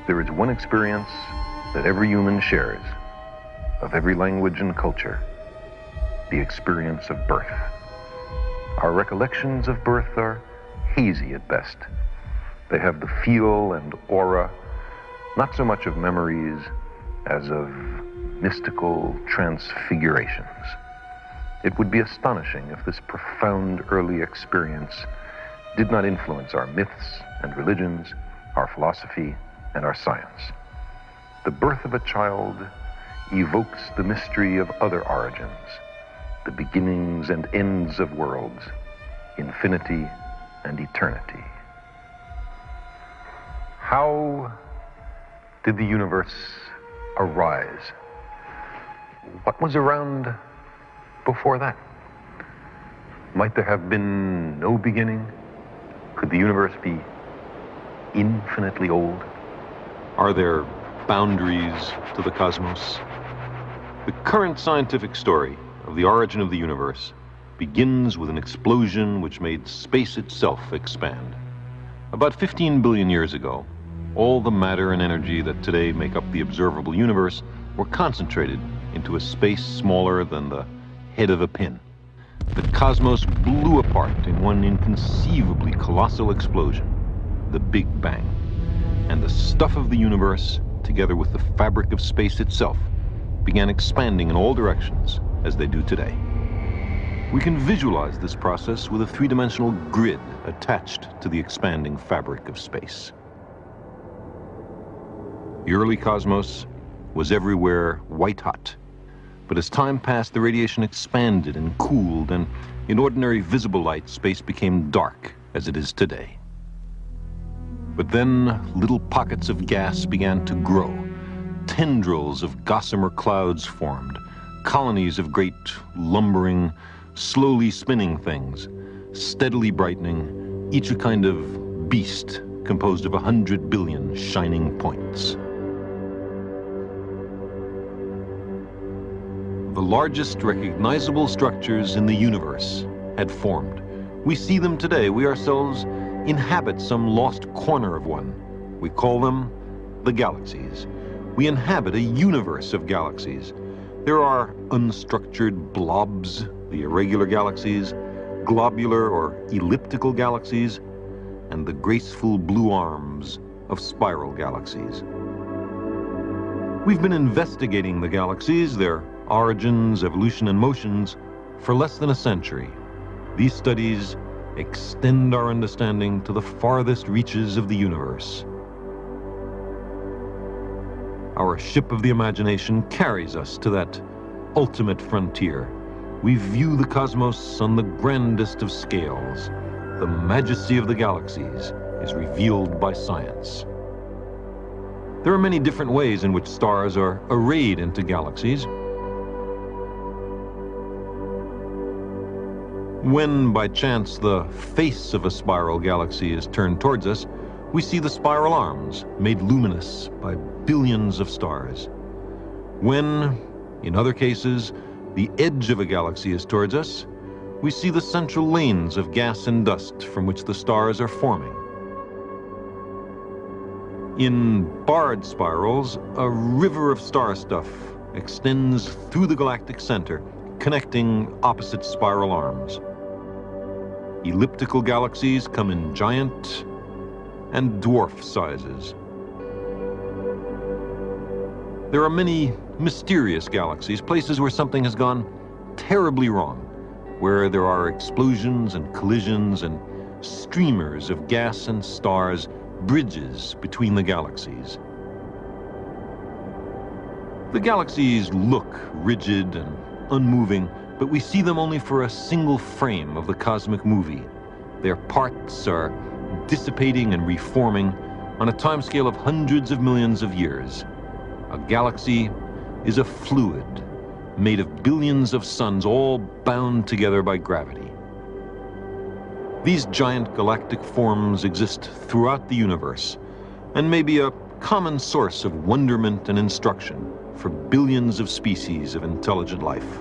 there is one experience that every human shares, of every language and culture, the experience of birth. Our recollections of birth are hazy at best. They have the feel and aura, not so much of memories as of mystical transfigurations. It would be astonishing if this profound early experience did not influence our myths and religions, our philosophy, and our science. The birth of a child evokes the mystery of other origins, the beginnings and ends of worlds, infinity and eternity. How did the universe arise? What was around before that? Might there have been no beginning? Could the universe be infinitely old? Are there boundaries to the cosmos? The current scientific story of the origin of the universe begins with an explosion which made space itself expand. About 15 billion years ago, all the matter and energy that today make up the observable universe were concentrated into a space smaller than the head of a pin. The cosmos blew apart in one inconceivably colossal explosion, the Big Bang. And the stuff of the universe, together with the fabric of space itself, began expanding in all directions as they do today. We can visualize this process with a three-dimensional grid attached to the expanding fabric of space. The early cosmos was everywhere white hot. But as time passed, the radiation expanded and cooled, and in ordinary visible light, space became dark as it is today. But then little pockets of gas began to grow. Tendrils of gossamer clouds formed, colonies of great lumbering, slowly spinning things, steadily brightening, each a kind of beast composed of 100 billion shining points. The largest recognizable structures in the universe had formed. We see them today. We ourselves inhabit some lost corner of one. We call them the galaxies. We inhabit a universe of galaxies. There are unstructured blobs, the irregular galaxies, globular or elliptical galaxies, and the graceful blue arms of spiral galaxies. We've been investigating the galaxies, their origins, evolution, and motions for less than a century. These studies extend our understanding to the farthest reaches of the universe. Our ship of the imagination carries us to that ultimate frontier. We view the cosmos on the grandest of scales. The majesty of the galaxies is revealed by science. There are many different ways in which stars are arrayed into galaxies. When, by chance, the face of a spiral galaxy is turned towards us, we see the spiral arms made luminous by billions of stars. When, in other cases, the edge of a galaxy is towards us, we see the central lanes of gas and dust from which the stars are forming. In barred spirals, a river of star stuff extends through the galactic center, connecting opposite spiral arms. Elliptical galaxies come in giant and dwarf sizes. There are many mysterious galaxies, places where something has gone terribly wrong, where there are explosions and collisions and streamers of gas and stars, bridges between the galaxies. The galaxies look rigid and unmoving, but we see them only for a single frame of the cosmic movie. Their parts are dissipating and reforming on a timescale of hundreds of millions of years. A galaxy is a fluid made of billions of suns all bound together by gravity. These giant galactic forms exist throughout the universe and may be a common source of wonderment and instruction for billions of species of intelligent life.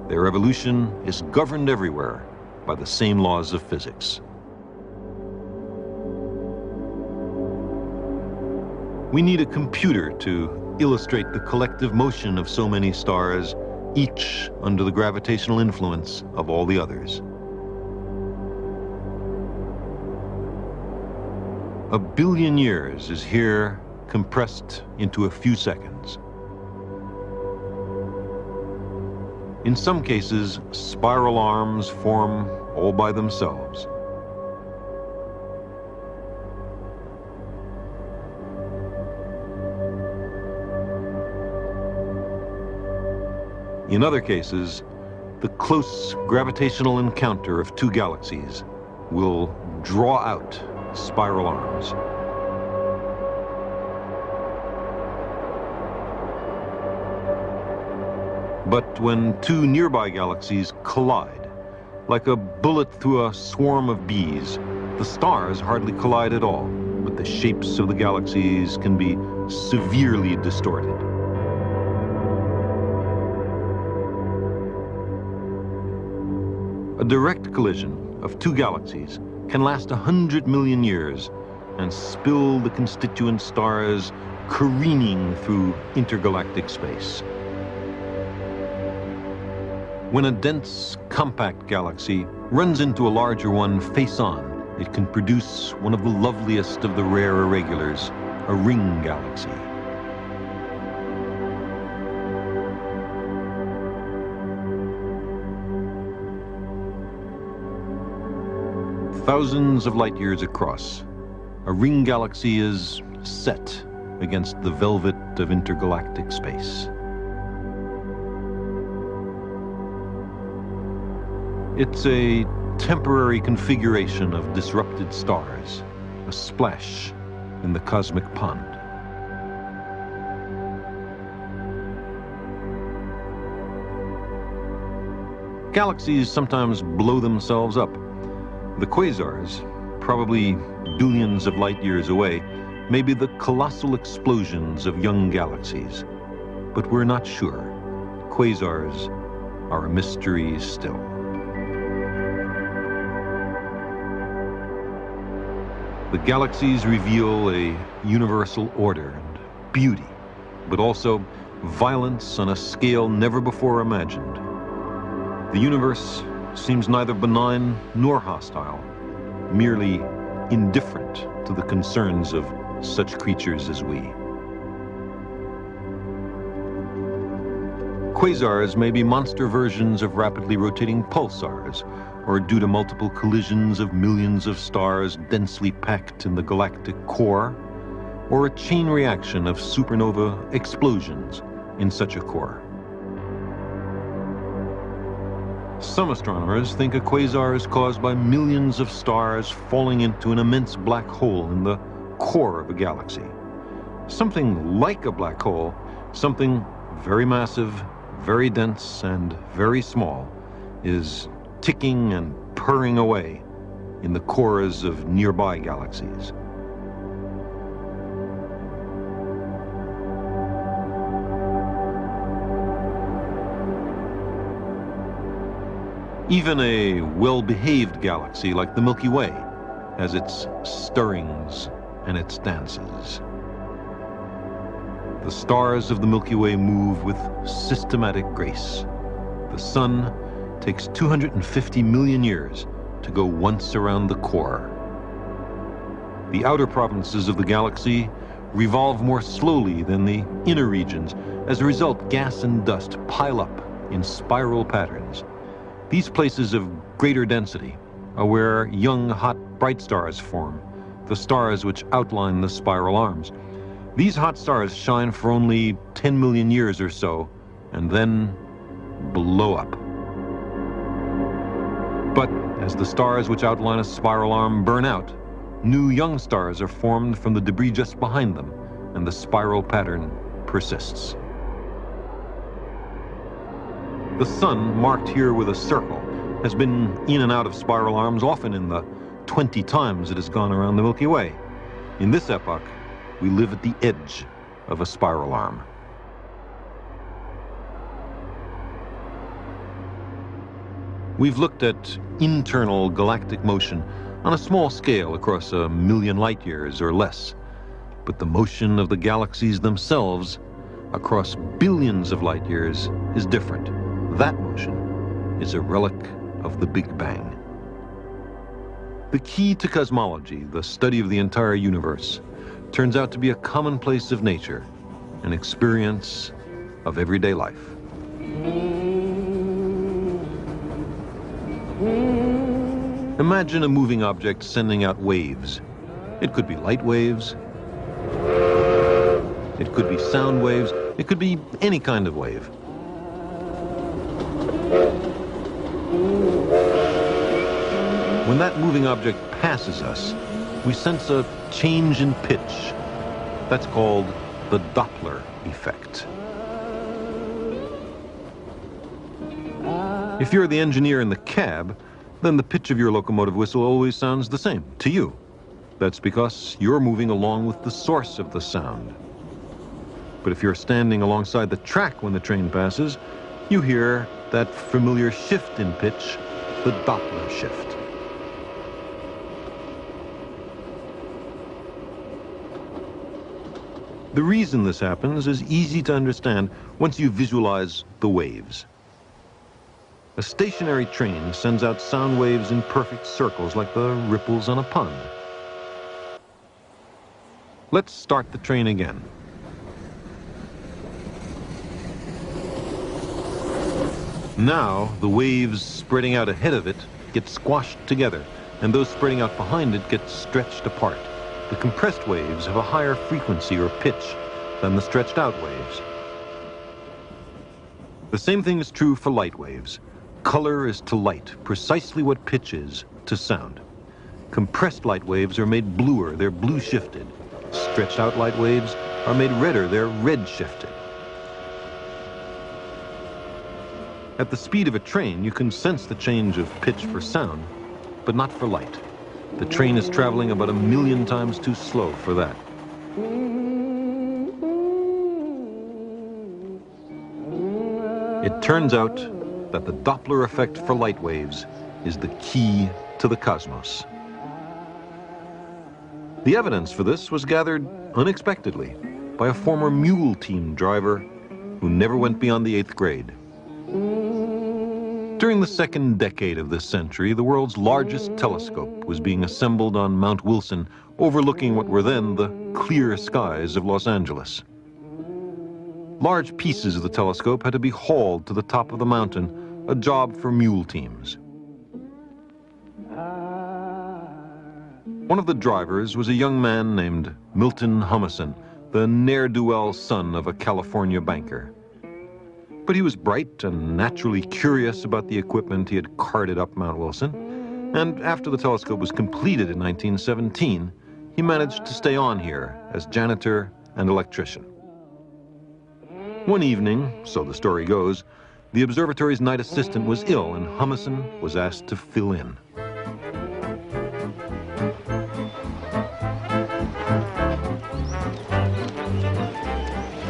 Their evolution is governed everywhere by the same laws of physics. We need a computer to illustrate the collective motion of so many stars, each under the gravitational influence of all the others. A billion years is here compressed into a few seconds. In some cases, spiral arms form all by themselves. In other cases, the close gravitational encounter of two galaxies will draw out spiral arms. But when two nearby galaxies collide, like a bullet through a swarm of bees, the stars hardly collide at all, but the shapes of the galaxies can be severely distorted. A direct collision of two galaxies can last 100 million years and spill the constituent stars careening through intergalactic space. When a dense, compact galaxy runs into a larger one face-on, it can produce one of the loveliest of the rare irregulars, a ring galaxy. Thousands of light years across, a ring galaxy is set against the velvet of intergalactic space. It's a temporary configuration of disrupted stars, a splash in the cosmic pond. Galaxies sometimes blow themselves up. The quasars, probably billions of light years away, may be the colossal explosions of young galaxies. But we're not sure. Quasars are a mystery still. The galaxies reveal a universal order and beauty, but also violence on a scale never before imagined. The universe seems neither benign nor hostile, merely indifferent to the concerns of such creatures as we. Quasars may be monster versions of rapidly rotating pulsars, or due to multiple collisions of millions of stars densely packed in the galactic core, or a chain reaction of supernova explosions in such a core. Some astronomers think a quasar is caused by millions of stars falling into an immense black hole in the core of a galaxy. Something like a black hole, something very massive, very dense, and very small, is ticking and purring away in the cores of nearby galaxies. Even a well-behaved galaxy like the Milky Way has its stirrings and its dances. The stars of the Milky Way move with systematic grace. The sun takes 250 million years to go once around the core. The outer provinces of the galaxy revolve more slowly than the inner regions. As a result, gas and dust pile up in spiral patterns. These places of greater density are where young, hot, bright stars form, the stars which outline the spiral arms. These hot stars shine for only 10 million years or so, and then blow up. But as the stars which outline a spiral arm burn out, new young stars are formed from the debris just behind them, and the spiral pattern persists. The sun, marked here with a circle, has been in and out of spiral arms often in the 20 times it has gone around the Milky Way. In this epoch, we live at the edge of a spiral arm. We've looked at internal galactic motion on a small scale across 1 million light years or less. But the motion of the galaxies themselves across billions of light years is different. That motion is a relic of the Big Bang. The key to cosmology, the study of the entire universe, turns out to be a commonplace of nature, an experience of everyday life. Imagine a moving object sending out waves. It could be light waves, it could be sound waves, it could be any kind of wave. When that moving object passes us, we sense a change in pitch. That's called the Doppler effect. If you're the engineer in the cab, then the pitch of your locomotive whistle always sounds the same to you. That's because you're moving along with the source of the sound. But if you're standing alongside the track when the train passes, you hear that familiar shift in pitch, the Doppler shift. The reason this happens is easy to understand once you visualize the waves. A stationary train sends out sound waves in perfect circles like the ripples on a pond. Let's start the train again. Now, the waves spreading out ahead of it get squashed together, and those spreading out behind it get stretched apart. The compressed waves have a higher frequency or pitch than the stretched out waves. The same thing is true for light waves. Color is to light precisely what pitch is to sound. Compressed light waves are made bluer, they're blue shifted. Stretched out light waves are made redder, they're red shifted. At the speed of a train, you can sense the change of pitch for sound, but not for light. The train is traveling about 1 million times too slow for that. It turns out that the Doppler effect for light waves is the key to the cosmos. The evidence for this was gathered unexpectedly by a former mule team driver who never went beyond the 8th grade. During the second decade of this century, the world's largest telescope was being assembled on Mount Wilson, overlooking what were then the clear skies of Los Angeles. Large pieces of the telescope had to be hauled to the top of the mountain, a job for mule teams. One of the drivers was a young man named Milton Humison, the ne'er-do-well son of a California banker. But he was bright and naturally curious about the equipment he had carted up Mount Wilson, and after the telescope was completed in 1917, he managed to stay on here as janitor and electrician. One evening, so the story goes, the observatory's night assistant was ill and Humison was asked to fill in.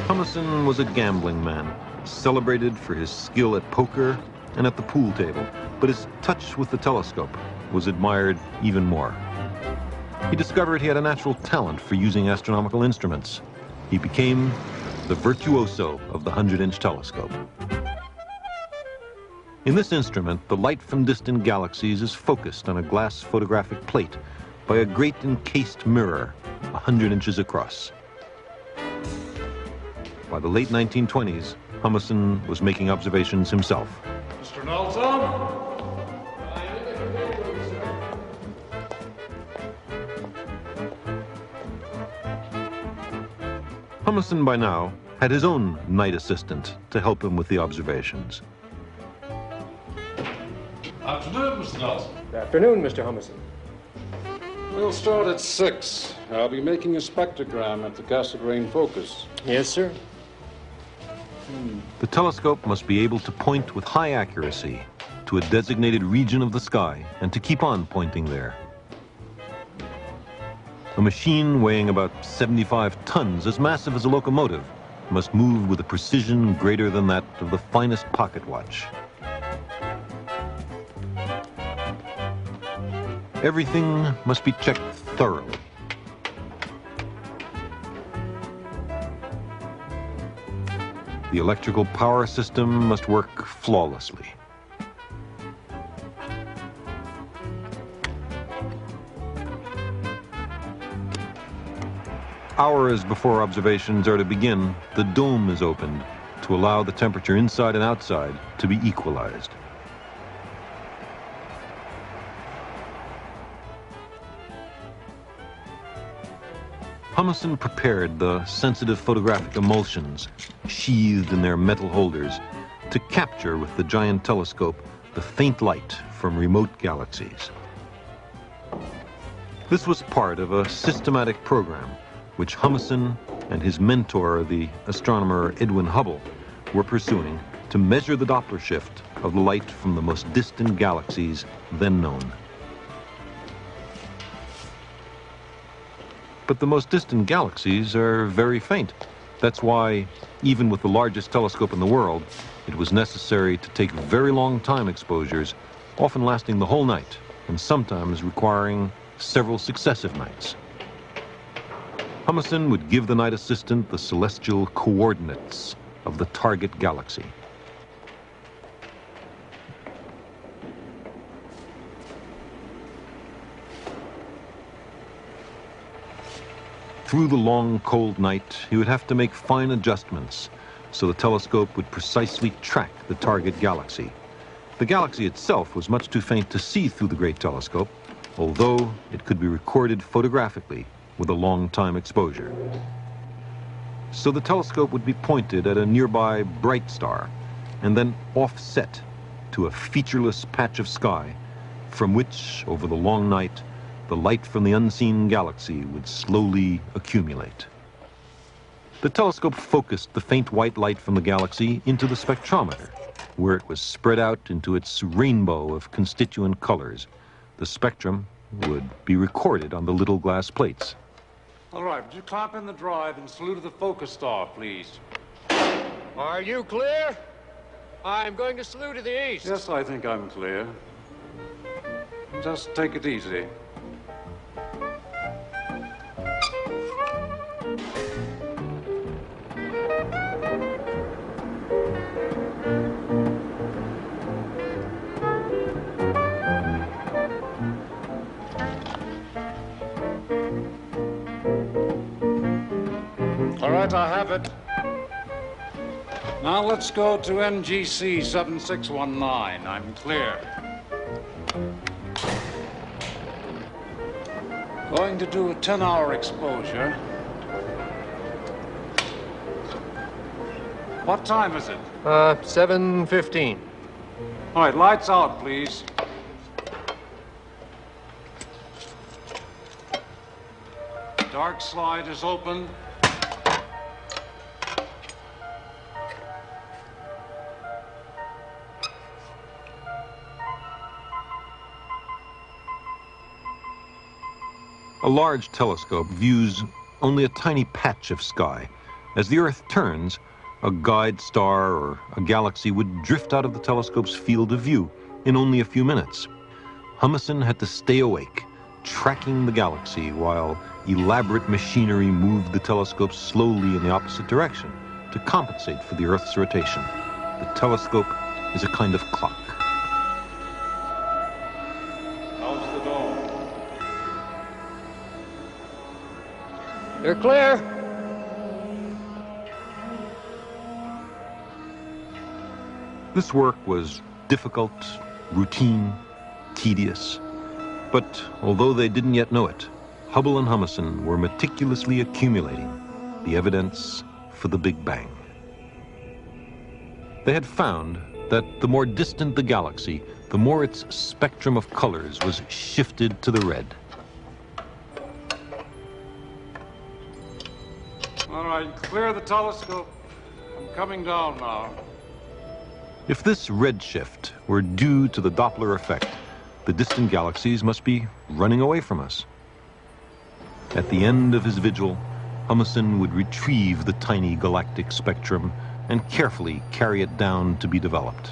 Humison was a gambling man, celebrated for his skill at poker and at the pool table, but his touch with the telescope was admired even more. He discovered he had a natural talent for using astronomical instruments. He became the virtuoso of the 100-inch telescope. In this instrument, the light from distant galaxies is focused on a glass photographic plate by a great encased mirror 100 inches across. By the late 1920s, Humison was making observations himself. Mr. Nelson? Humison, by now, had his own night assistant to help him with the observations. Afternoon, Mr. Nelson. Good afternoon, Mr. Humison. We'll start at 6. I'll be making a spectrogram at the Cassegrain focus. Yes, sir. The telescope must be able to point with high accuracy to a designated region of the sky and to keep on pointing there. A machine weighing about 75 tons, as massive as a locomotive, must move with a precision greater than that of the finest pocket watch. Everything must be checked thoroughly. The electrical power system must work flawlessly. Hours before observations are to begin, the dome is opened to allow the temperature inside and outside to be equalized. Humason prepared the sensitive photographic emulsions sheathed in their metal holders to capture with the giant telescope the faint light from remote galaxies. This was part of a systematic program which Humason and his mentor, the astronomer Edwin Hubble, were pursuing to measure the Doppler shift of the light from the most distant galaxies then known. But the most distant galaxies are very faint. That's why, even with the largest telescope in the world, it was necessary to take very long time exposures, often lasting the whole night, and sometimes requiring several successive nights. Humason would give the night assistant the celestial coordinates of the target galaxy. Through the long, cold night, he would have to make fine adjustments so the telescope would precisely track the target galaxy. The galaxy itself was much too faint to see through the great telescope, although it could be recorded photographically with a long time exposure. So the telescope would be pointed at a nearby bright star and then offset to a featureless patch of sky from which, over the long night, the light from the unseen galaxy would slowly accumulate. The telescope focused the faint white light from the galaxy into the spectrometer, where it was spread out into its rainbow of constituent colors. The spectrum would be recorded on the little glass plates. All right, would you clamp in the drive and salute to the focus star, please? Are you clear? I'm going to salute to the east. Yes, I think I'm clear. Just take it easy. All right, I have it. Now let's go to NGC 7619. I'm clear. Going to do a 10-hour exposure. What time is it? 7:15. All right, lights out, please. Dark slide is open. A large telescope views only a tiny patch of sky. As the Earth turns, a guide star or a galaxy would drift out of the telescope's field of view in only a few minutes. Humason had to stay awake, tracking the galaxy while elaborate machinery moved the telescope slowly in the opposite direction to compensate for the Earth's rotation. The telescope is a kind of clock. How's the dome? You're clear. This work was difficult, routine, tedious. But although they didn't yet know it, Hubble and Humason were meticulously accumulating the evidence for the Big Bang. They had found that the more distant the galaxy, the more its spectrum of colors was shifted to the red. All right, clear the telescope. I'm coming down now. If this redshift were due to the Doppler effect, the distant galaxies must be running away from us. At the end of his vigil, Humason would retrieve the tiny galactic spectrum and carefully carry it down to be developed.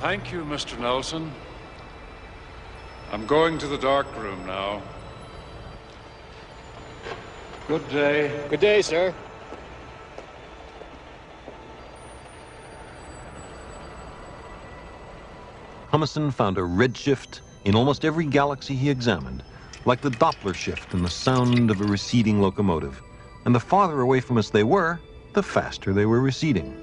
Thank you, Mr. Nelson. I'm going to the dark room now. Good day. Good day, sir. Humason found a redshift in almost every galaxy he examined, like the Doppler shift in the sound of a receding locomotive. And the farther away from us they were, the faster they were receding.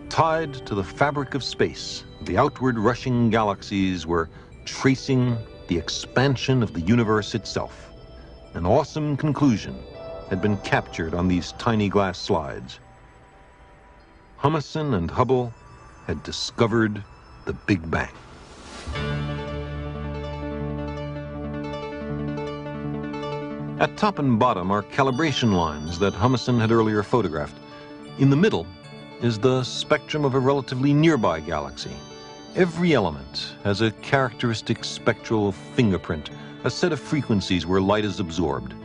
Tied to the fabric of space, the outward rushing galaxies were tracing the expansion of the universe itself. An awesome conclusion had been captured on these tiny glass slides. Humason and Hubble had discovered the Big Bang. At top and bottom are calibration lines that Humason had earlier photographed. In the middle is the spectrum of a relatively nearby galaxy. Every element has a characteristic spectral fingerprint, a set of frequencies where light is absorbed.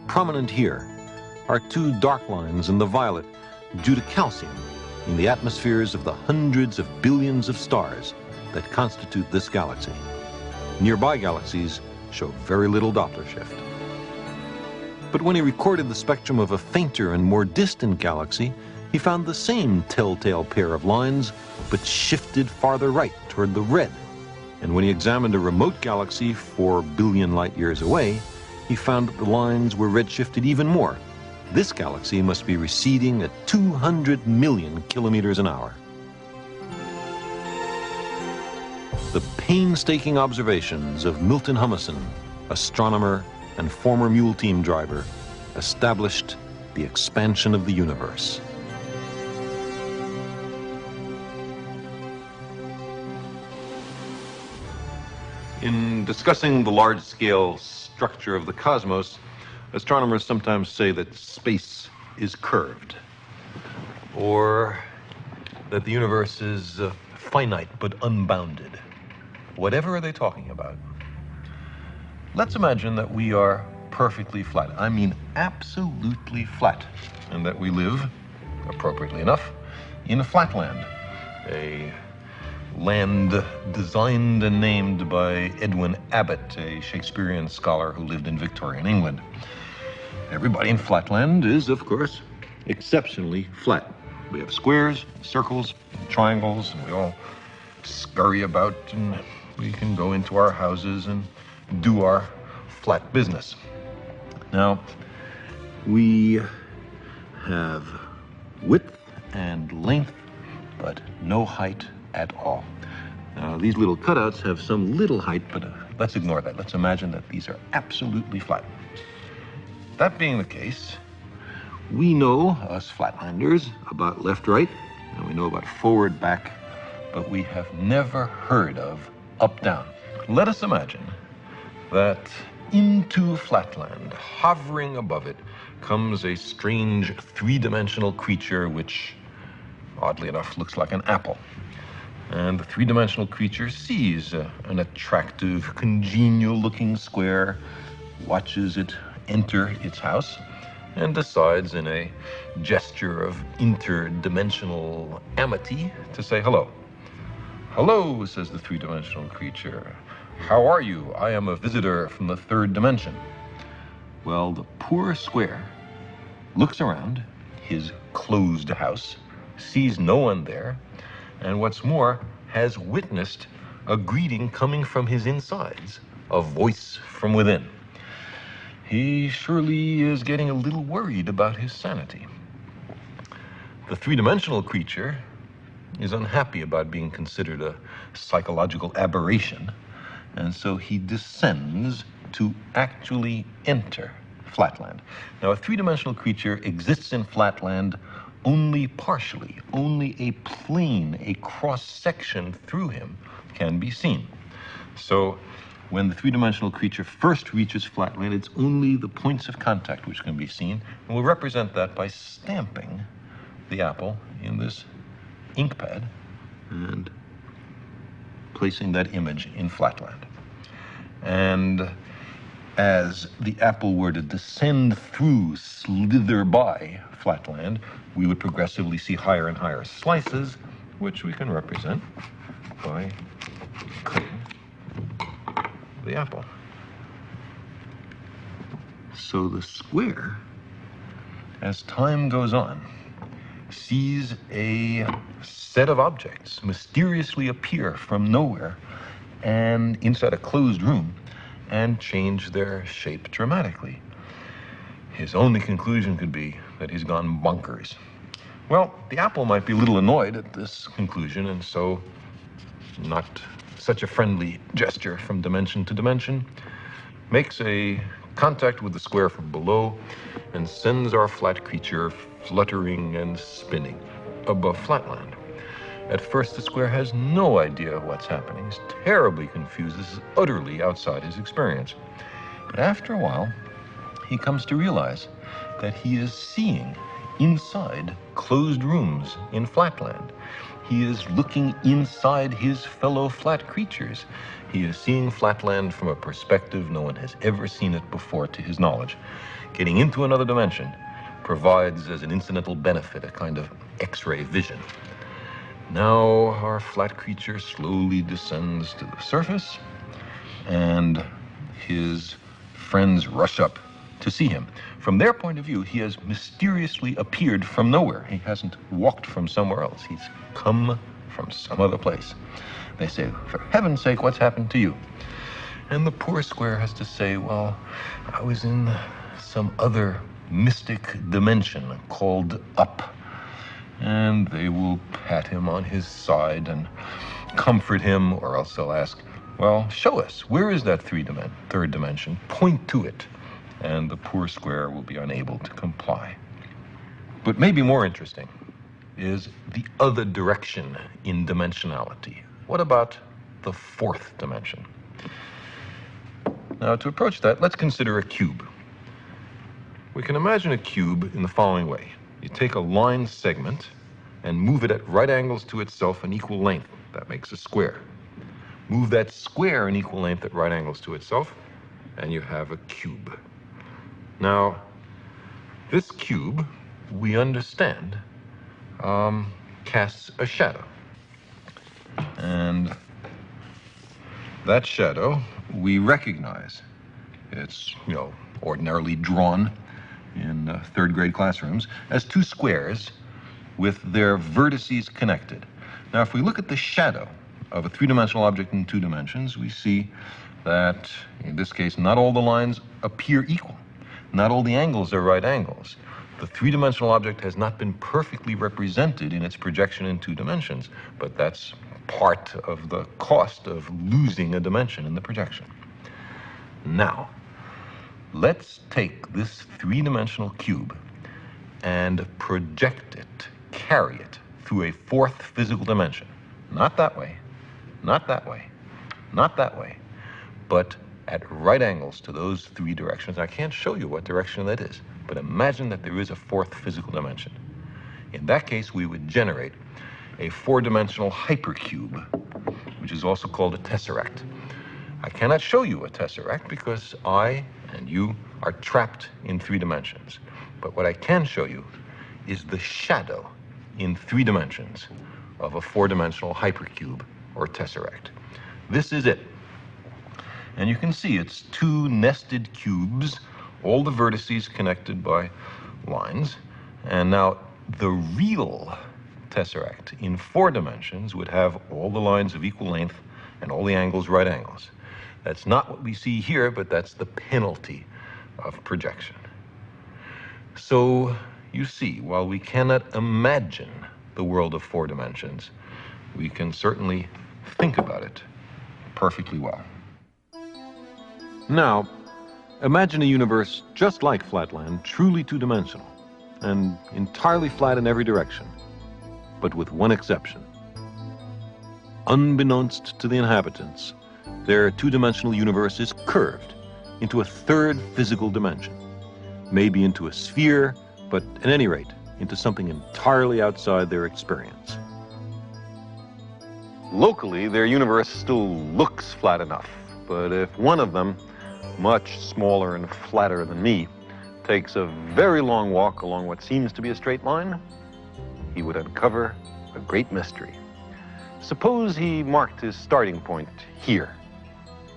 Prominent here are two dark lines in the violet due to calcium in the atmospheres of the hundreds of billions of stars that constitute this galaxy. Nearby galaxies show very little Doppler shift. But when he recorded the spectrum of a fainter and more distant galaxy, he found the same telltale pair of lines, but shifted farther right toward the red. And when he examined a remote galaxy 4 billion light years away, he found that the lines were redshifted even more. This galaxy must be receding at 200 million kilometers an hour. The painstaking observations of Milton Humason, astronomer and former mule team driver, established the expansion of the universe. In discussing the large-scale structure of the cosmos, astronomers sometimes say that space is curved, or that the universe is finite but unbounded. Whatever are they talking about? Let's imagine that we are perfectly flat. I mean absolutely flat, and that we live, appropriately enough, in a flatland, a land designed and named by Edwin Abbott, a Shakespearean scholar who lived in Victorian England. Everybody in flatland is, of course, exceptionally flat. We have squares, circles, triangles, and we all scurry about, and we can go into our houses and do our flat business. Now, we have width and length, but no height at all. Now, these little cutouts have some little height, but let's ignore that. Let's imagine that these are absolutely flat. That being the case, we know, us flatlanders, about left-right, and we know about forward-back, but we have never heard of up-down. Let us imagine that into flatland, hovering above it, comes a strange three-dimensional creature which, oddly enough, looks like an apple. And the three-dimensional creature sees an attractive, congenial-looking square, watches it enter its house, and decides in a gesture of interdimensional amity to say hello. "Hello," says the three-dimensional creature. "How are you? I am a visitor from the third dimension." Well, the poor square looks around his closed house, sees no one there, and what's more, has witnessed a greeting coming from his insides, a voice from within. He surely is getting a little worried about his sanity. The three-dimensional creature is unhappy about being considered a psychological aberration, and so he descends to actually enter flatland. Now, a three-dimensional creature exists in flatland only partially. Only a plane, a cross-section through him can be seen. So when the three-dimensional creature first reaches flatland, it's only the points of contact which can be seen, and we'll represent that by stamping the apple in this ink pad and placing that image in flatland. And as the apple were to descend through, slither by flatland, we would progressively see higher and higher slices, which we can represent by cutting the apple. So the square, as time goes on, sees a set of objects mysteriously appear from nowhere and inside a closed room and change their shape dramatically. His only conclusion could be that he's gone bonkers. Well, the apple might be a little annoyed at this conclusion, and so, not such a friendly gesture from dimension to dimension, makes a contact with the square from below and sends our flat creature fluttering and spinning above flatland. At first, the square has no idea what's happening. He's terribly confused. This is utterly outside his experience. But after a while, he comes to realize that he is seeing inside closed rooms in flatland. He is looking inside his fellow flat creatures. He is seeing flatland from a perspective no one has ever seen it before to his knowledge. Getting into another dimension provides as an incidental benefit a kind of X-ray vision. Now our flat creature slowly descends to the surface, and his friends rush up to see him. From their point of view, he has mysteriously appeared from nowhere. He hasn't walked from somewhere else. He's come from some other place. They say, "For heaven's sake, what's happened to you?" And the poor square has to say, "Well, I was in some other mystic dimension called up." And they will pat him on his side and comfort him, or else they'll ask, "Well, show us, where is that third dimension? Point to it." And the poor square will be unable to comply. But maybe more interesting is the other direction in dimensionality. What about the fourth dimension? Now, to approach that, let's consider a cube. We can imagine a cube in the following way. You take a line segment and move it at right angles to itself an equal length. That makes a square. Move that square an equal length at right angles to itself, and you have a cube. Now, this cube, we understand, casts a shadow. And that shadow we recognize. It's, ordinarily drawn in third grade classrooms as two squares with their vertices connected. Now, if we look at the shadow of a three-dimensional object in two dimensions, we see that, in this case, not all the lines appear equal. Not all the angles are right angles. The three-dimensional object has not been perfectly represented in its projection in two dimensions, but that's part of the cost of losing a dimension in the projection. Now, let's take this three-dimensional cube and project it, carry it through a fourth physical dimension. Not that way, not that way, not that way, but at right angles to those three directions. I can't show you what direction that is, but imagine that there is a fourth physical dimension. In that case, we would generate a four-dimensional hypercube, which is also called a tesseract. I cannot show you a tesseract because I and you are trapped in three dimensions. But what I can show you is the shadow in three dimensions of a four-dimensional hypercube or tesseract. This is it. And you can see it's two nested cubes, all the vertices connected by lines. And now the real tesseract in four dimensions would have all the lines of equal length and all the angles right angles. That's not what we see here, but that's the penalty of projection. So you see, while we cannot imagine the world of four dimensions, we can certainly think about it perfectly well. Now, imagine a universe just like Flatland, truly two-dimensional, and entirely flat in every direction, but with one exception. Unbeknownst to the inhabitants, their two-dimensional universe is curved into a third physical dimension, maybe into a sphere, but at any rate, into something entirely outside their experience. Locally, their universe still looks flat enough, but if one of them, much smaller and flatter than me, takes a very long walk along what seems to be a straight line, he would uncover a great mystery. Suppose he marked his starting point here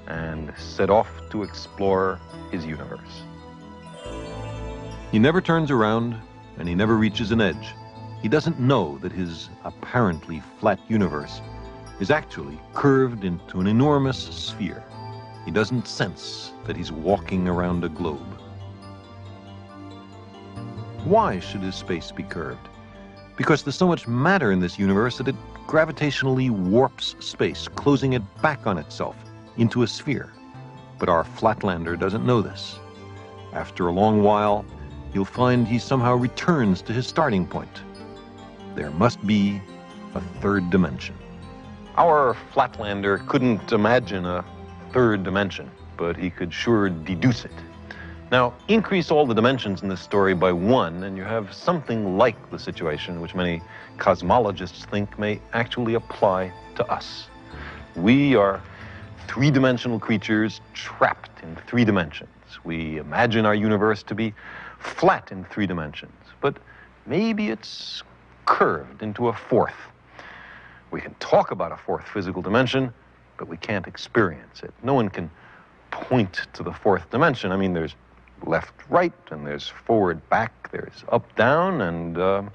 and set off to explore his universe. He never turns around, and he never reaches an edge. He doesn't know that his apparently flat universe is actually curved into an enormous sphere. He doesn't sense that he's walking around a globe. Why should his space be curved? Because there's so much matter in this universe that it gravitationally warps space, closing it back on itself into a sphere. But our flatlander doesn't know this. After a long while, you'll find he somehow returns to his starting point. There must be a third dimension. Our flatlander couldn't imagine a third dimension, but he could sure deduce it. Now, increase all the dimensions in this story by 1, and you have something like the situation which many cosmologists think may actually apply to us. We are three-dimensional creatures trapped in 3 dimensions. We imagine our universe to be flat in 3 dimensions, but maybe it's curved into a 4th. We can talk about a 4th physical dimension, but we can't experience it. No one can point to the 4th dimension. I mean, there's left, right, and there's forward, back, there's up, down, and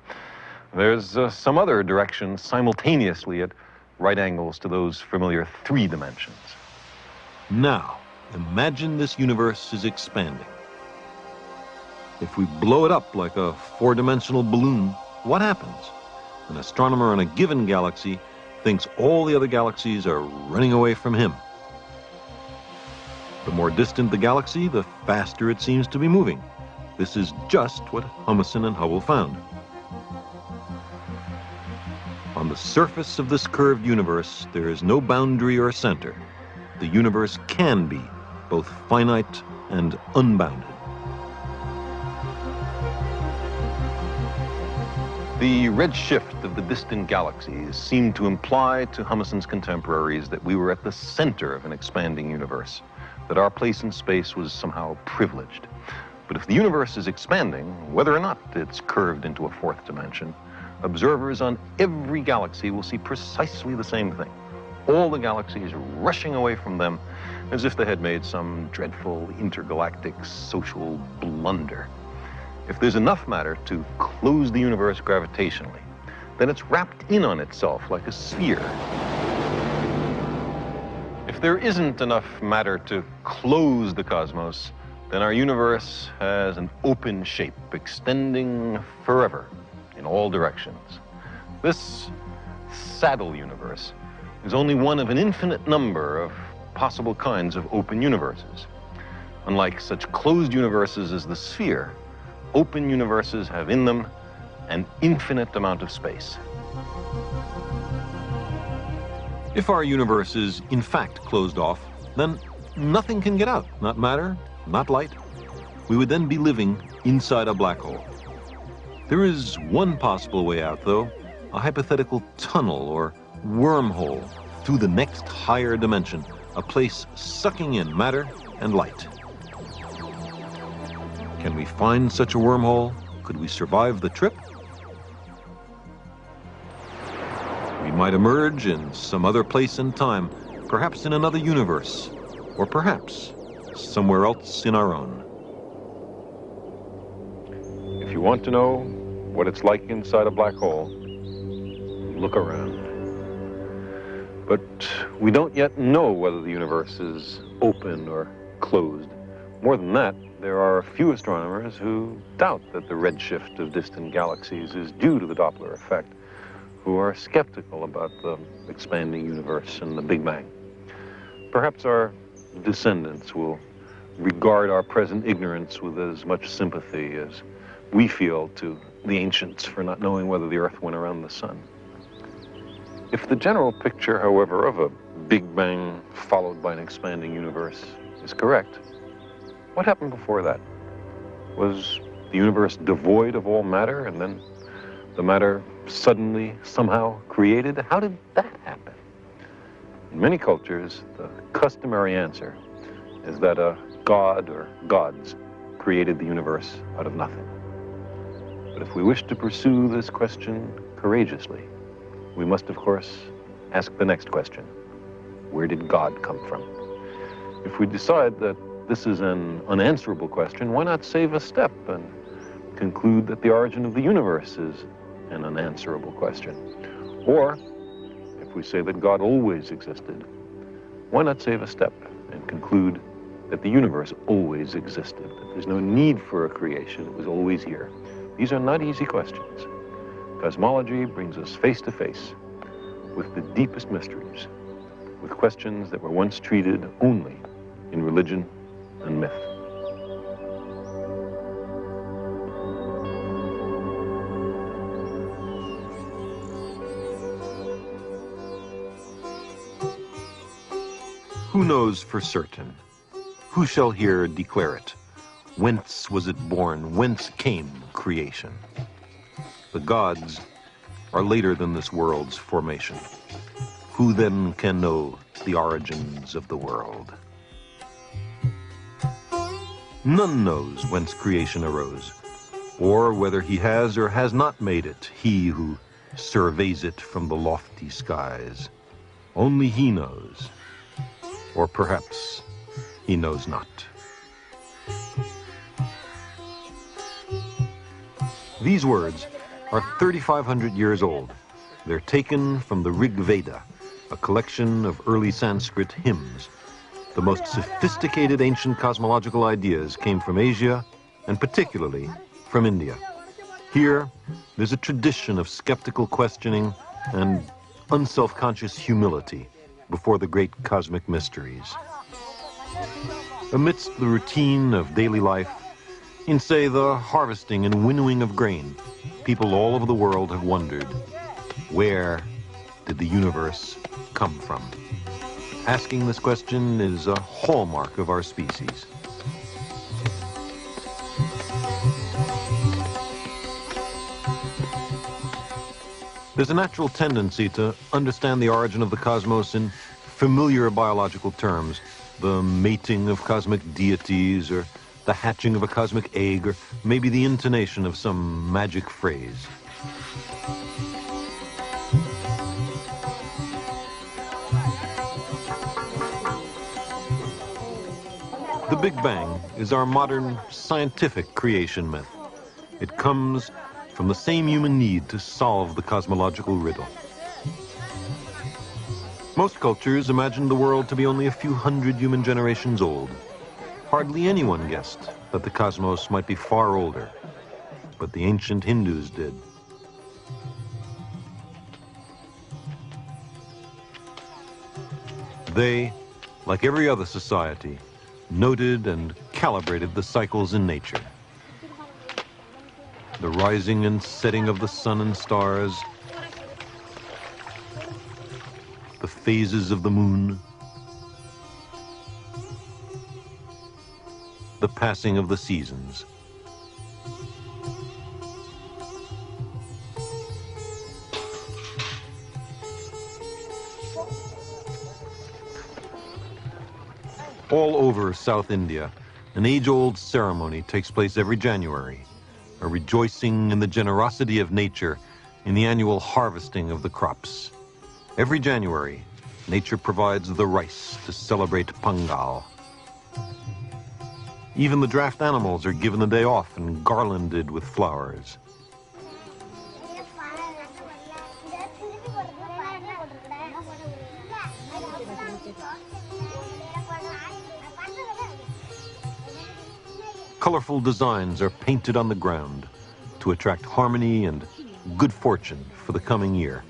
there's some other direction simultaneously at right angles to those familiar 3 dimensions. Now, imagine this universe is expanding. If we blow it up like a 4-dimensional balloon, what happens? An astronomer in a given galaxy thinks all the other galaxies are running away from him. The more distant the galaxy, the faster it seems to be moving. This is just what Humason and Hubble found. On the surface of this curved universe, there is no boundary or center. The universe can be both finite and unbounded. The redshift of the distant galaxies seemed to imply to Humason's contemporaries that we were at the center of an expanding universe, that our place in space was somehow privileged. But if the universe is expanding, whether or not it's curved into a 4th dimension, observers on every galaxy will see precisely the same thing. All the galaxies rushing away from them as if they had made some dreadful intergalactic social blunder. If there's enough matter to close the universe gravitationally, then it's wrapped in on itself like a sphere. If there isn't enough matter to close the cosmos, then our universe has an open shape, extending forever in all directions. This saddle universe is only one of an infinite number of possible kinds of open universes. Unlike such closed universes as the sphere, open universes have in them an infinite amount of space. If our universe is in fact closed off, then nothing can get out, not matter, not light. We would then be living inside a black hole. There is one possible way out, though, a hypothetical tunnel or wormhole through the next higher dimension, a place sucking in matter and light. Can we find such a wormhole? Could we survive the trip? We might emerge in some other place and time, perhaps in another universe, or perhaps somewhere else in our own. If you want to know what it's like inside a black hole, look around. But we don't yet know whether the universe is open or closed. More than that, there are a few astronomers who doubt that the redshift of distant galaxies is due to the Doppler effect, who are skeptical about the expanding universe and the Big Bang. Perhaps our descendants will regard our present ignorance with as much sympathy as we feel to the ancients for not knowing whether the Earth went around the sun. If the general picture, however, of a Big Bang followed by an expanding universe is correct, what happened before that? Was the universe devoid of all matter and then the matter suddenly somehow created? How did that happen? In many cultures, the customary answer is that a god or gods created the universe out of nothing. But if we wish to pursue this question courageously, we must, of course, ask the next question. Where did God come from? If we decide that this is an unanswerable question, why not save a step and conclude that the origin of the universe is an unanswerable question. Or, if we say that God always existed, why not save a step and conclude that the universe always existed, that there's no need for a creation, it was always here? These are not easy questions. Cosmology brings us face to face with the deepest mysteries, with questions that were once treated only in religion and myth. Who knows for certain? Who shall here declare it? Whence was it born? Whence came creation? The gods are later than this world's formation. Who then can know the origins of the world? None knows whence creation arose, or whether he has or has not made it, he who surveys it from the lofty skies. Only he knows, or perhaps he knows not. These words are 3,500 years old. They're taken from the Rig Veda, a collection of early Sanskrit hymns. The most sophisticated ancient cosmological ideas came from Asia, and particularly from India. Here, there's a tradition of skeptical questioning and unself-conscious humility before the great cosmic mysteries. Amidst the routine of daily life, in, say, the harvesting and winnowing of grain, people all over the world have wondered, where did the universe come from? Asking this question is a hallmark of our species. There's a natural tendency to understand the origin of the cosmos in familiar biological terms, the mating of cosmic deities, or the hatching of a cosmic egg, or maybe the intonation of some magic phrase. The Big Bang is our modern scientific creation myth. It comes from the same human need to solve the cosmological riddle. Most cultures imagined the world to be only a few hundred human generations old. Hardly anyone guessed that the cosmos might be far older, but the ancient Hindus did. They, like every other society, noted and calibrated the cycles in nature. The rising and setting of the sun and stars, the phases of the moon, the passing of the seasons. All over South India, an age-old ceremony takes place every January, a rejoicing in the generosity of nature in the annual harvesting of the crops. Every January, nature provides the rice to celebrate Pongal. Even the draft animals are given a day off and garlanded with flowers. Colorful designs are painted on the ground to attract harmony and good fortune for the coming year.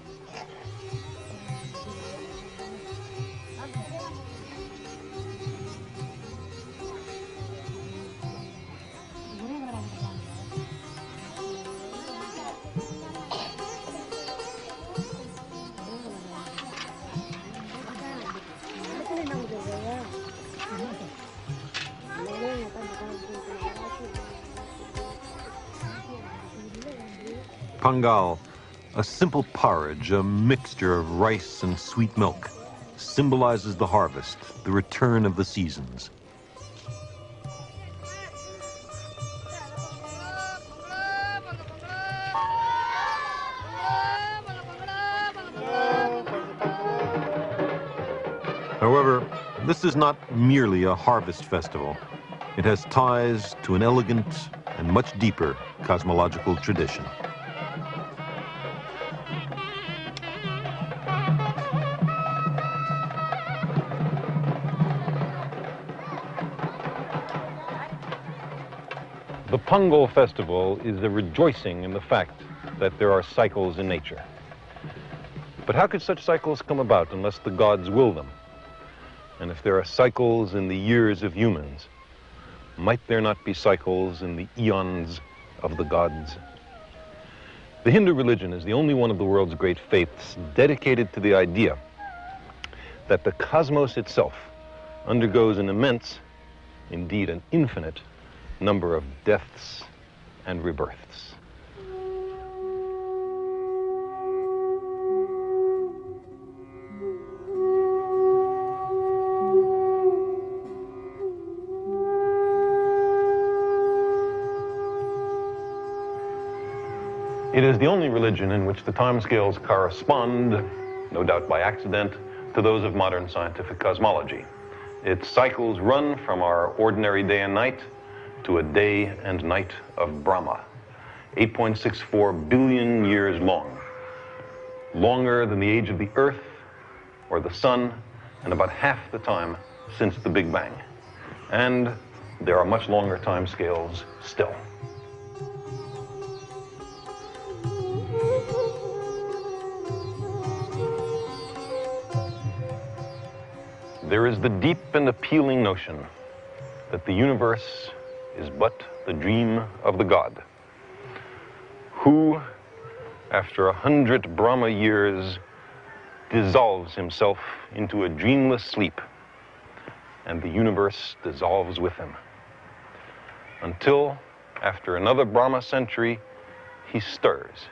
Pongal, a simple porridge, a mixture of rice and sweet milk, symbolizes the harvest, the return of the seasons. However, this is not merely a harvest festival. It has ties to an elegant and much deeper cosmological tradition. The Pongal festival is a rejoicing in the fact that there are cycles in nature. But how could such cycles come about unless the gods will them? And if there are cycles in the years of humans, might there not be cycles in the eons of the gods? The Hindu religion is the only one of the world's great faiths dedicated to the idea that the cosmos itself undergoes an immense, indeed an infinite, number of deaths and rebirths. It is the only religion in which the timescales correspond, no doubt by accident, to those of modern scientific cosmology. Its cycles run from our ordinary day and night to a day and night of Brahma, 8.64 billion years long, longer than the age of the Earth or the Sun, and about half the time since the Big Bang. And there are much longer time scales still. There is the deep and appealing notion that the universe is but the dream of the god, who, after 100 Brahma years, dissolves himself into a dreamless sleep, and the universe dissolves with him, until, after another Brahma century, he stirs,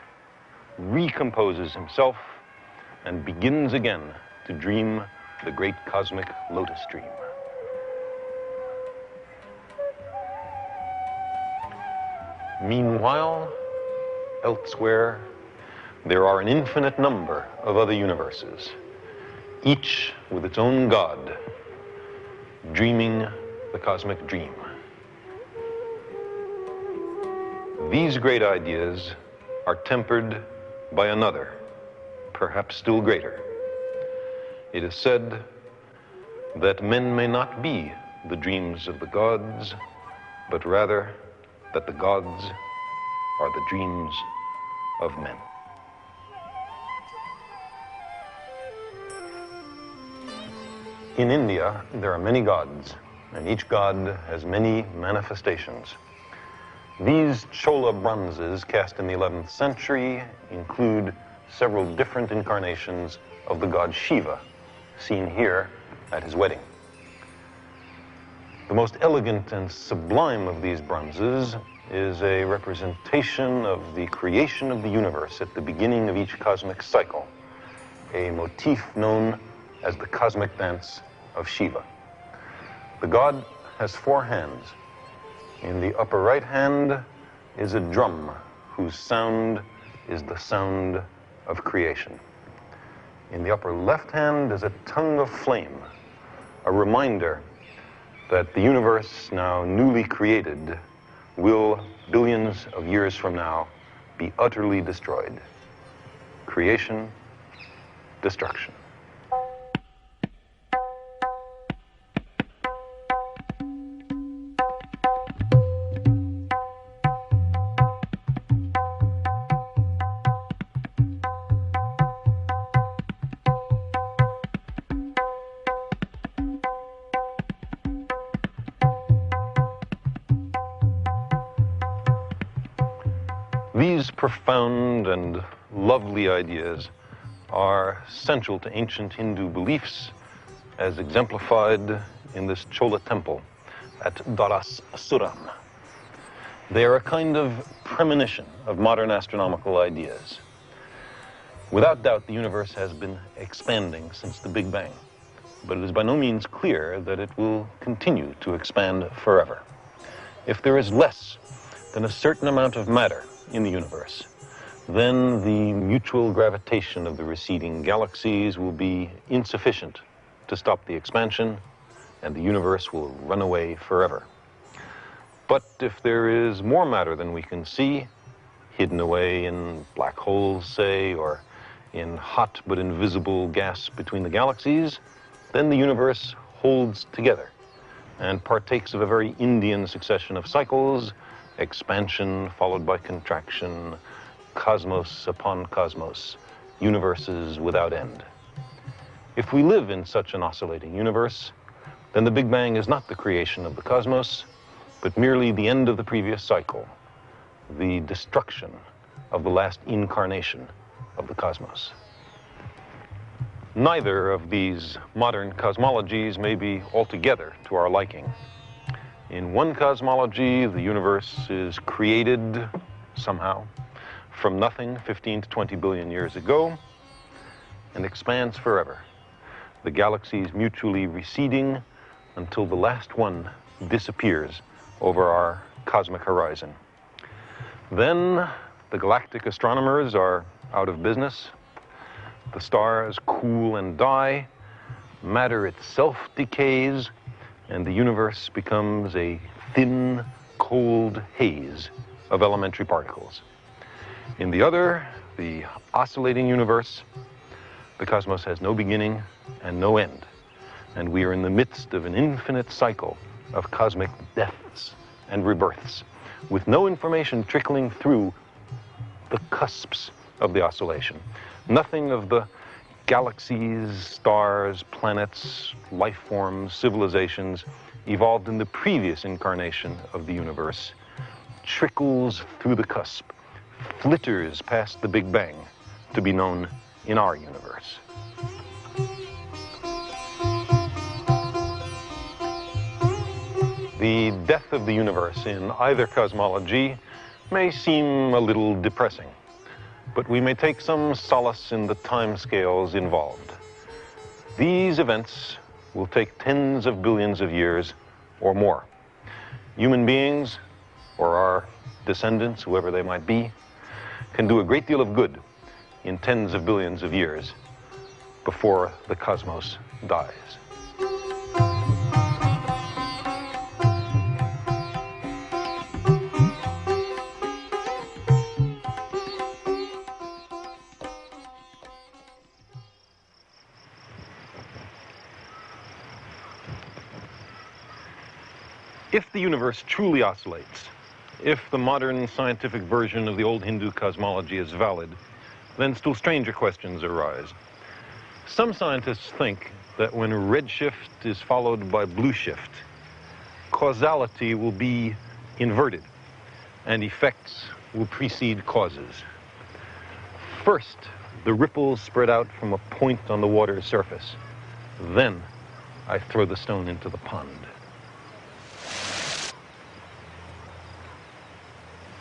recomposes himself, and begins again to dream the great cosmic lotus dream. Meanwhile, elsewhere, there are an infinite number of other universes, each with its own god, dreaming the cosmic dream. These great ideas are tempered by another, perhaps still greater. It is said that men may not be the dreams of the gods, but rather that the gods are the dreams of men. In India, there are many gods, and each god has many manifestations. These Chola bronzes cast in the 11th century include several different incarnations of the god Shiva, seen here at his wedding. The most elegant and sublime of these bronzes is a representation of the creation of the universe at the beginning of each cosmic cycle, a motif known as the cosmic dance of Shiva. The god has 4 hands. In the upper right hand is a drum whose sound is the sound of creation. In the upper left hand is a tongue of flame, a reminder that the universe, now newly created, will, billions of years from now, be utterly destroyed. Creation, destruction. These profound and lovely ideas are central to ancient Hindu beliefs, as exemplified in this Chola temple at Dwarasuram. They are a kind of premonition of modern astronomical ideas. Without doubt, the universe has been expanding since the Big Bang, but it is by no means clear that it will continue to expand forever. If there is less than a certain amount of matter in the universe, then the mutual gravitation of the receding galaxies will be insufficient to stop the expansion, and the universe will run away forever. But if there is more matter than we can see, hidden away in black holes, say, or in hot but invisible gas between the galaxies, then the universe holds together and partakes of a very Indian succession of cycles, expansion followed by contraction, cosmos upon cosmos, universes without end. If we live in such an oscillating universe, then the Big Bang is not the creation of the cosmos, but merely the end of the previous cycle, the destruction of the last incarnation of the cosmos. Neither of these modern cosmologies may be altogether to our liking. In one cosmology, the universe is created somehow from nothing 15 to 20 billion years ago and expands forever, the galaxies mutually receding until the last one disappears over our cosmic horizon. Then the galactic astronomers are out of business. The stars cool and die, matter itself decays, and the universe becomes a thin, cold haze of elementary particles. In the other, the oscillating universe, the cosmos has no beginning and no end, and we are in the midst of an infinite cycle of cosmic deaths and rebirths, with no information trickling through the cusps of the oscillation. Nothing of the galaxies, stars, planets, life forms, civilizations evolved in the previous incarnation of the universe trickles through the cusp, flitters past the Big Bang to be known in our universe. The death of the universe in either cosmology may seem a little depressing, but we may take some solace in the timescales involved. These events will take tens of billions of years or more. Human beings, or our descendants, whoever they might be, can do a great deal of good in tens of billions of years before the cosmos dies. If the universe truly oscillates, if the modern scientific version of the old Hindu cosmology is valid, then still stranger questions arise. Some scientists think that when redshift is followed by blue shift, causality will be inverted and effects will precede causes. First, the ripples spread out from a point on the water's surface. Then I throw the stone into the pond.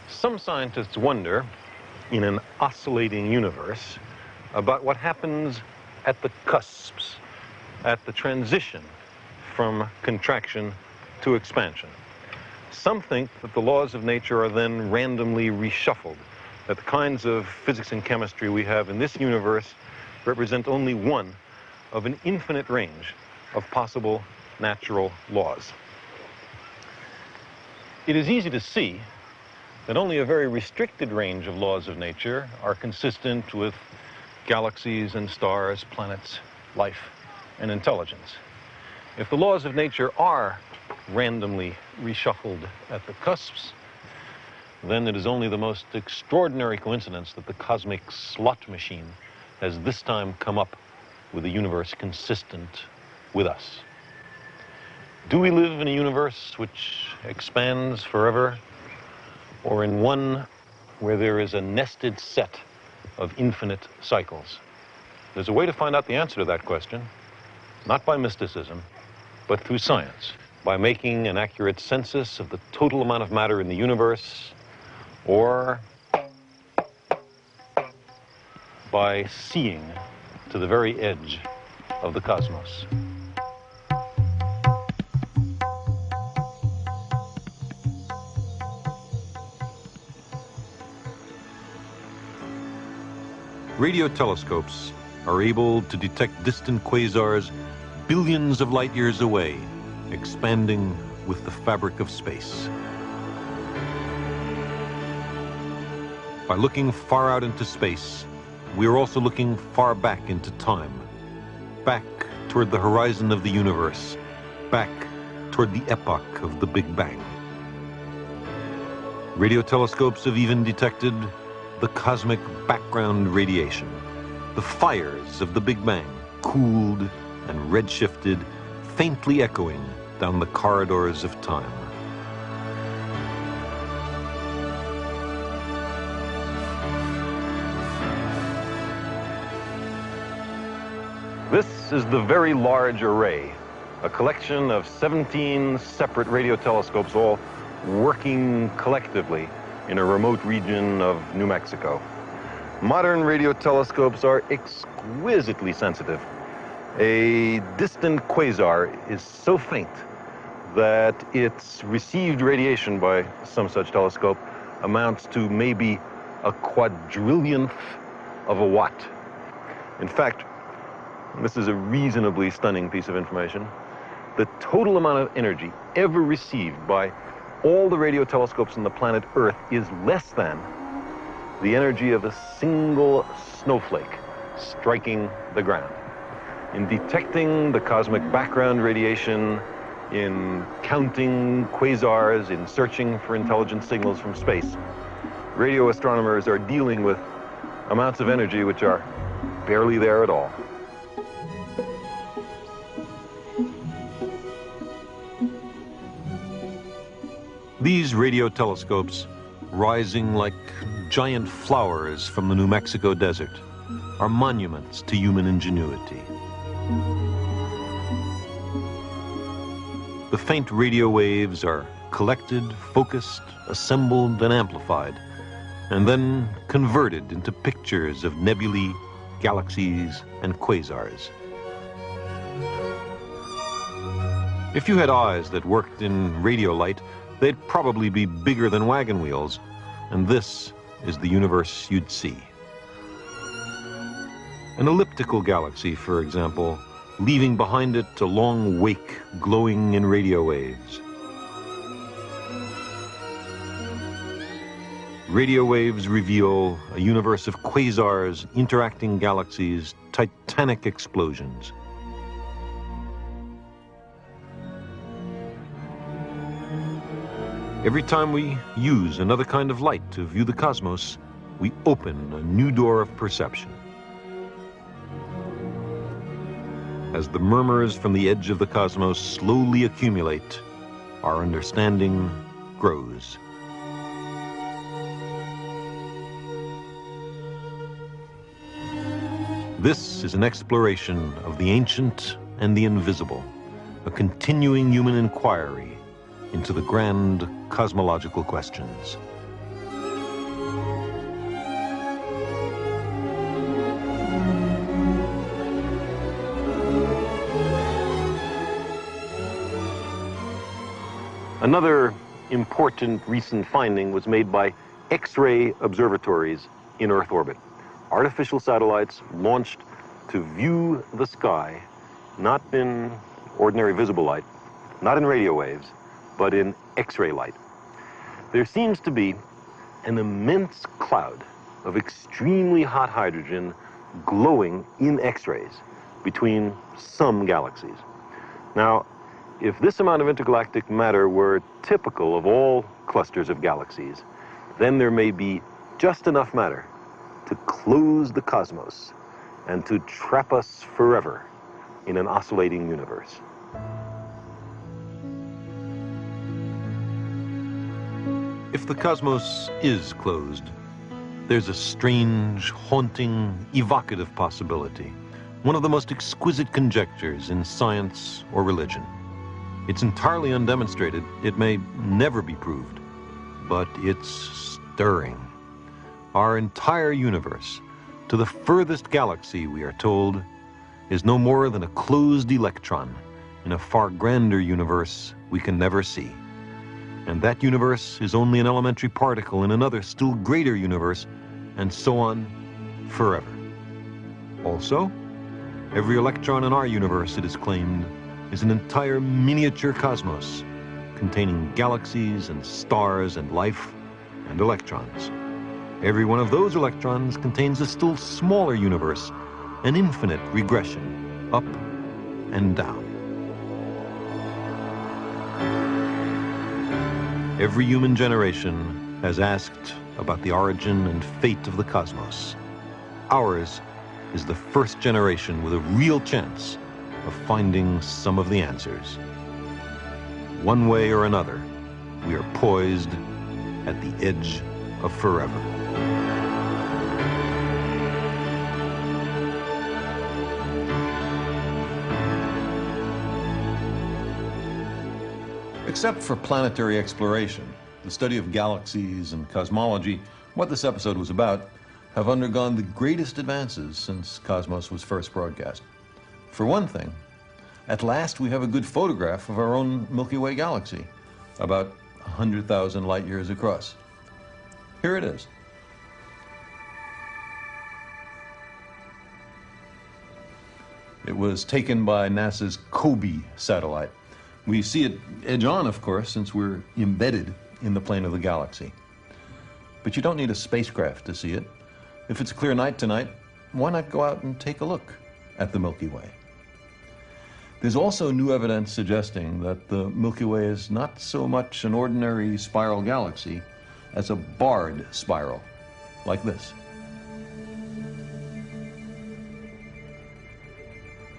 Some scientists wonder, in an oscillating universe, about what happens at the cusps, at the transition from contraction to expansion. Some think that the laws of nature are then randomly reshuffled, that the kinds of physics and chemistry we have in this universe represent only one of an infinite range of possible natural laws. It is easy to see that only a very restricted range of laws of nature are consistent with galaxies and stars, planets, life, and intelligence. If the laws of nature are randomly reshuffled at the cusps, then it is only the most extraordinary coincidence that the cosmic slot machine has this time come up with a universe consistent with us. Do we live in a universe which expands forever, or in one where there is a nested set of infinite cycles? There's a way to find out the answer to that question, not by mysticism, but through science, by making an accurate census of the total amount of matter in the universe, or by seeing to the very edge of the cosmos. Radio telescopes are able to detect distant quasars billions of light years away, expanding with the fabric of space. By looking far out into space, we are also looking far back into time, back toward the horizon of the universe, back toward the epoch of the Big Bang. Radio telescopes have even detected the cosmic background radiation, the fires of the Big Bang, cooled and redshifted, faintly echoing down the corridors of time. This is the Very Large Array, a collection of 17 separate radio telescopes, all working collectively in a remote region of New Mexico. Modern radio telescopes are exquisitely sensitive. A distant quasar is so faint that its received radiation by some such telescope amounts to maybe a quadrillionth of a watt. In fact, this is a reasonably stunning piece of information. The total amount of energy ever received by all the radio telescopes on the planet Earth is less than the energy of a single snowflake striking the ground. In detecting the cosmic background radiation, in counting quasars, in searching for intelligent signals from space, radio astronomers are dealing with amounts of energy which are barely there at all. These radio telescopes, rising like giant flowers from the New Mexico desert, are monuments to human ingenuity. The faint radio waves are collected, focused, assembled, and amplified, and then converted into pictures of nebulae, galaxies, and quasars. If you had eyes that worked in radio light, they'd probably be bigger than wagon wheels, and this is the universe you'd see. An elliptical galaxy, for example, leaving behind it a long wake glowing in radio waves. Radio waves reveal a universe of quasars, interacting galaxies, titanic explosions. Every time we use another kind of light to view the cosmos, we open a new door of perception. As the murmurs from the edge of the cosmos slowly accumulate, our understanding grows. This is an exploration of the ancient and the invisible, a continuing human inquiry into the grand cosmological questions. Another important recent finding was made by X-ray observatories in Earth orbit. Artificial satellites launched to view the sky, not in ordinary visible light, not in radio waves, but in X-ray light. There seems to be an immense cloud of extremely hot hydrogen glowing in X-rays between some galaxies. Now, if this amount of intergalactic matter were typical of all clusters of galaxies, then there may be just enough matter to close the cosmos and to trap us forever in an oscillating universe. If the cosmos is closed, there's a strange, haunting, evocative possibility, one of the most exquisite conjectures in science or religion. It's entirely undemonstrated, it may never be proved, but it's stirring. Our entire universe, to the furthest galaxy, we are told, is no more than a closed electron in a far grander universe we can never see. And that universe is only an elementary particle in another still greater universe, and so on forever. Also, every electron in our universe, it is claimed, is an entire miniature cosmos containing galaxies and stars and life and electrons. Every one of those electrons contains a still smaller universe, an infinite regression, up and down. Every human generation has asked about the origin and fate of the cosmos. Ours is the first generation with a real chance of finding some of the answers. One way or another, we are poised at the edge of forever. Except for planetary exploration, the study of galaxies and cosmology, what this episode was about, have undergone the greatest advances since Cosmos was first broadcast. For one thing, at last we have a good photograph of our own Milky Way galaxy, about 100,000 light years across. Here it is. It was taken by NASA's COBE satellite. We see it edge on, of course, since we're embedded in the plane of the galaxy. But you don't need a spacecraft to see it. If it's a clear night tonight, why not go out and take a look at the Milky Way? There's also new evidence suggesting that the Milky Way is not so much an ordinary spiral galaxy as a barred spiral, like this.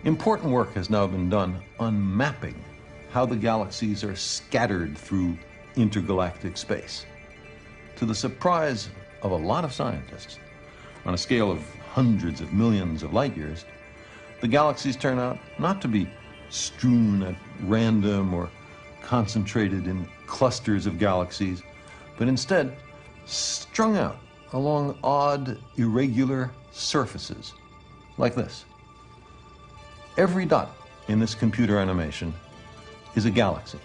Important work has now been done on mapping how the galaxies are scattered through intergalactic space. To the surprise of a lot of scientists, on a scale of hundreds of millions of light years, the galaxies turn out not to be strewn at random or concentrated in clusters of galaxies, but instead strung out along odd, irregular surfaces, like this. Every dot in this computer animation is a galaxy.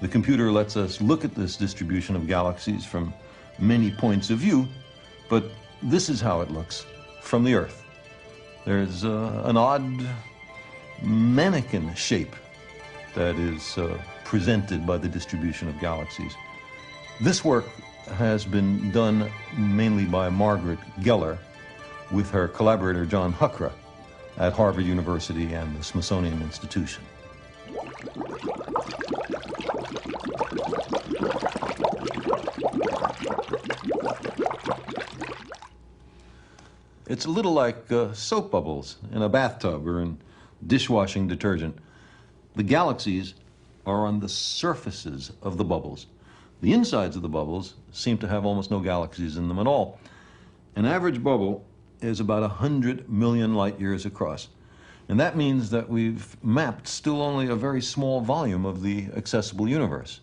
The computer lets us look at this distribution of galaxies from many points of view, but this is how it looks from the Earth. There's an odd mannequin shape that is presented by the distribution of galaxies. This work has been done mainly by Margaret Geller with her collaborator John Huckra at Harvard University and the Smithsonian Institution. It's a little like soap bubbles in a bathtub or in dishwashing detergent. The galaxies are on the surfaces of the bubbles. The insides of the bubbles seem to have almost no galaxies in them at all. An average bubble is about 100 million light years across. And that means that we've mapped still only a very small volume of the accessible universe,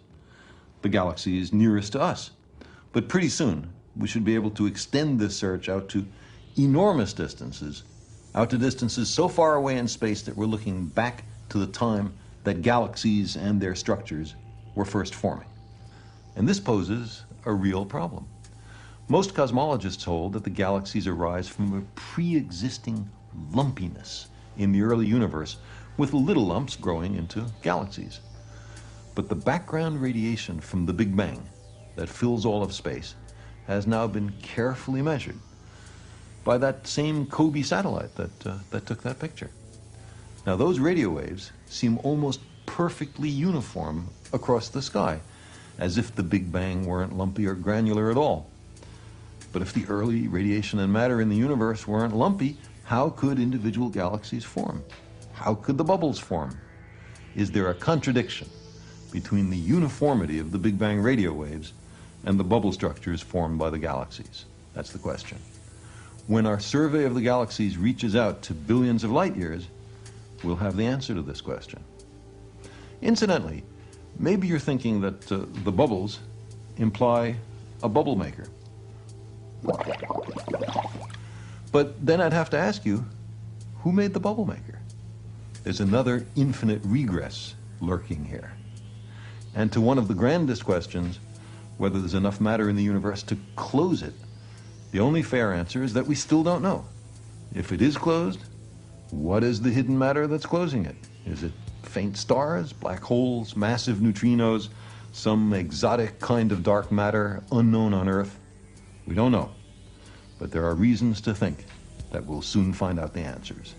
the galaxies nearest to us. But pretty soon, we should be able to extend this search out to enormous distances, out to distances so far away in space that we're looking back to the time that galaxies and their structures were first forming. And this poses a real problem. Most cosmologists hold that the galaxies arise from a pre-existing lumpiness in the early universe, with little lumps growing into galaxies. But the background radiation from the Big Bang that fills all of space has now been carefully measured by that same COBE satellite that took that picture. Now, those radio waves seem almost perfectly uniform across the sky, as if the Big Bang weren't lumpy or granular at all. But if the early radiation and matter in the universe weren't lumpy, how could individual galaxies form? How could the bubbles form? Is there a contradiction between the uniformity of the Big Bang radio waves and the bubble structures formed by the galaxies? That's the question. When our survey of the galaxies reaches out to billions of light years, we'll have the answer to this question. Incidentally, maybe you're thinking that the bubbles imply a bubble maker. But then I'd have to ask you, who made the bubble maker? There's another infinite regress lurking here. And to one of the grandest questions, whether there's enough matter in the universe to close it, the only fair answer is that we still don't know. If it is closed, what is the hidden matter that's closing it? Is it faint stars, black holes, massive neutrinos, some exotic kind of dark matter unknown on Earth? We don't know, but there are reasons to think that we'll soon find out the answers.